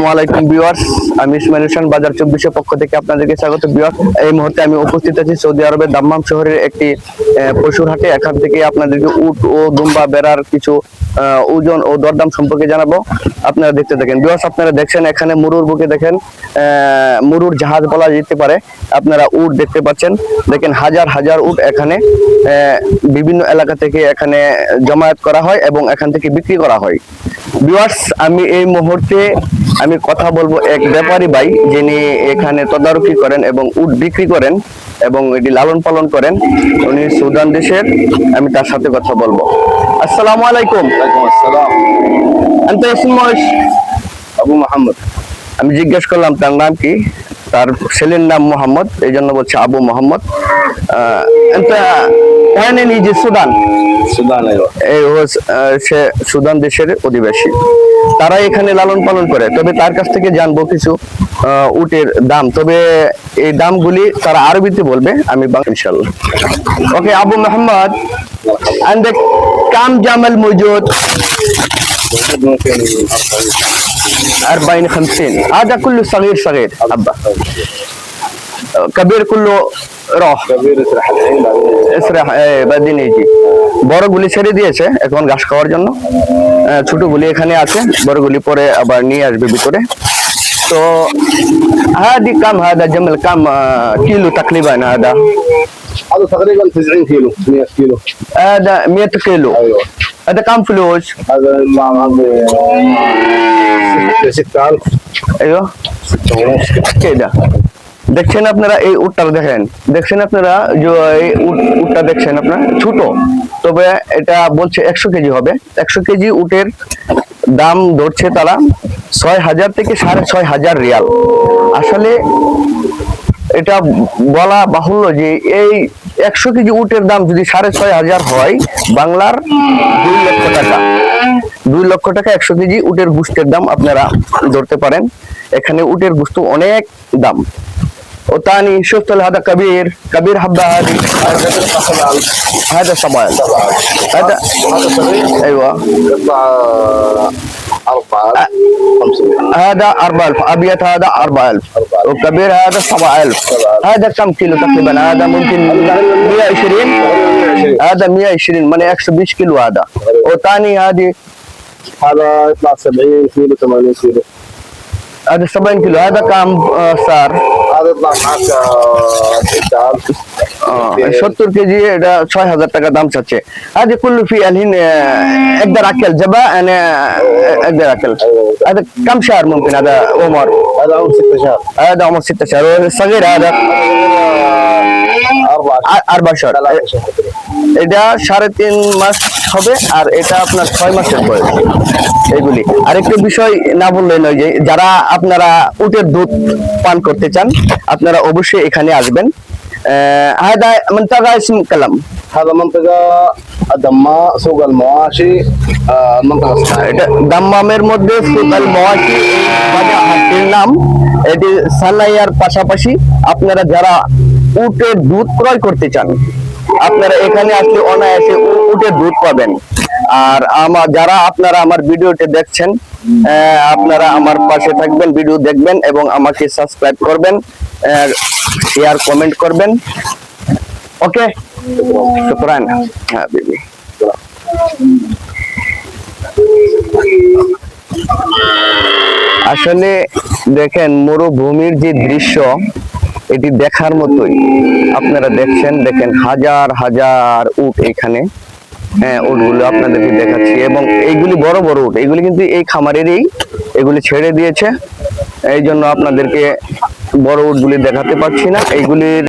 আসসালামু ভিউয়ার্স, আমি ইসমাইল হোসেন বাজার 24 পক্ষ থেকে আপনাদেরকে স্বাগত। ভিউয়ার্স, এই মুহূর্তে আমি উপস্থিত আছি সৌদি আরবের দাম্মাম শহরের একটি পশুর হাটে। এখান থেকে আপনাদেরকে উট ও দুম্বা বেড়ার কিছু ওজন ও দরদাম সম্পর্কে জানাবো। আপনারা দেখতে থাকেন। ভিউয়ার্স, আপনারা দেখছেন এখানে মুরুর বুকে দেখেন মুরুর জাহাজ বলা যেতে পারে। আপনারা উট দেখতে পাচ্ছেন, দেখেন হাজার হাজার উট এখানে বিভিন্ন এলাকা থেকে এখানে জমায়েত করা হয় এবং এখান থেকে বিক্রি করা হয়। ভিউয়ার্স, আমি এই মুহূর্তে কথা বলবো এক ব্যাপারী ভাই, যিনি এখানে তদারকি করেন এবং উট বিক্রি করেন এবং এটি লালন পালন করেন। উনি সুদান দেশের। আমি তার সাথে কথা বলবো। আসসালামু আলাইকুম। ওয়ালাইকুম আসসালাম। আনতা ইসমুশ? আবু মোহাম্মদ। আমি জিজ্ঞেস করলাম তার নাম কি। তার ছেলের নাম মোহাম্মদ, এই জন্য বলছে আবু মোহাম্মদ। সুদান সুদান সে সুদান দেশের অধিবাসী। তারা এখানে লালন পালন করে। তবে তার কাছ থেকে জানবো কিছু উটের দাম। তবে এই দামগুলি তারা আরবিতে বলবে, আমি বাংলা ইনশাআল্লাহ। ওকে আবু মোহাম্মদ, عندك كم جمل موجود؟ 40 50. هذا كله صغير صغير حبة. كبير كله راح كبير اسرح الحين اسرح بعدين يجي। বড়গুলি ছেড়ে দিয়েছে এখন ঘাস খাওয়ার জন্য। ছোটগুলি এখানে আছে, বড়গুলি পরে আবার নিয়ে আসবে ভিতরে। তো هذه كم هذا جمل كم كيلو تقريبا هذا تقريبا 90 كيلو 100 كيلو. هذا 100 كيلو. ايوه. هذا كم فلوس؟ هذا هذا 6000. ايوه 6 ونص كده। দেখছেন আপনারা এই উটটা দেখছেন আপনারা যে এই উটটা দেখছেন আপনারা ছোট, তবে এটা বলছে 100 কেজি হবে। 100 কেজি উটের দাম ধরছে তারা 6000 থেকে 6500 রিয়াল। আসলে এটা বলা বাহুল্য যে এই 100 কেজি উটের দাম যদি 6500 হয়, বাংলার 2 লক্ষ টাকা। 2 লক্ষ টাকা 100 কেজি উটের গোশতের দাম আপনারা ধরতে পারেন। এখানে উটের গোশত অনেক দাম। وثاني شفت هذا كبير حبة هذه هذا 7000. هذا صغير. ايوه يطلع 4000 500. هذا 4000 ابيض، هذا 4000 وكبير هذا 7000. هذا كم كيلو تقريبا؟ هذا ممكن 120. هذا 120 من 120 كيلو هذا. وثاني هذه هذا يطلع 70 كيلو 80 كيلو. هذا 70 كيلو. هذا كم صار؟ هذا يطلع معك 6000. 70 কেজি, এটা 6000 টাকা দাম চাচ্ছে। هذه كله في الحين اقدر اكل جبا انا اقدر اكل. هذا كم شهر ممكن؟ هذا عمر؟ هذا عمر 6 شهر. هذا عمر 6 شهر. والصغير هذا 4 شهر. এটা 3.5 মাস হবে আর এটা আপনার 6 মাসের বয়স। এগুলি আরেকটা বিষয় না বললে নয় যে যারা আপনারা উটের দুধ পান করতে চান, আপনারা অবশ্যই এখানে আসবেন। هذا منطقة اسم كلام. هذا منطقة الدماء سوق المواشي. المنطقة اسمها এটা দাম্মামের মধ্যে সুক আল মওয়াশি বাজার হাটের নাম। এটি সালাইয়ার পাশাপাশি আপনারা যারা উটের দুধ ক্রয় করতে চান, আপনারা এখানে আসলে অনায়াসে উটের দুধ পাবেন। আর যারা আপনারা আমার ভিডিওটি দেখছেন, আপনারা আমার পাশে থাকবেন, ভিডিও দেখবেন এবং আমাকে সাবস্ক্রাইব করবেন, শেয়ার কমেন্ট করবেন। ওকে, শুকরান। হ্যাঁ বেবি। আসলে দেখেন মরুভূমির যে দৃশ্য, এটি দেখার মতোই। আপনারা দেখছেন, দেখেন হাজার হাজার উট এখানে। উটগুলো আপনাদেরকে দেখাচ্ছি এবং এইগুলি বড় বড় উট। এগুলি কিন্তু এই খামারেরই, এগুলি ছেড়ে দিয়েছে, এই জন্য আপনাদেরকে বড় উটগুলি দেখাতে পারছি না। এইগুলির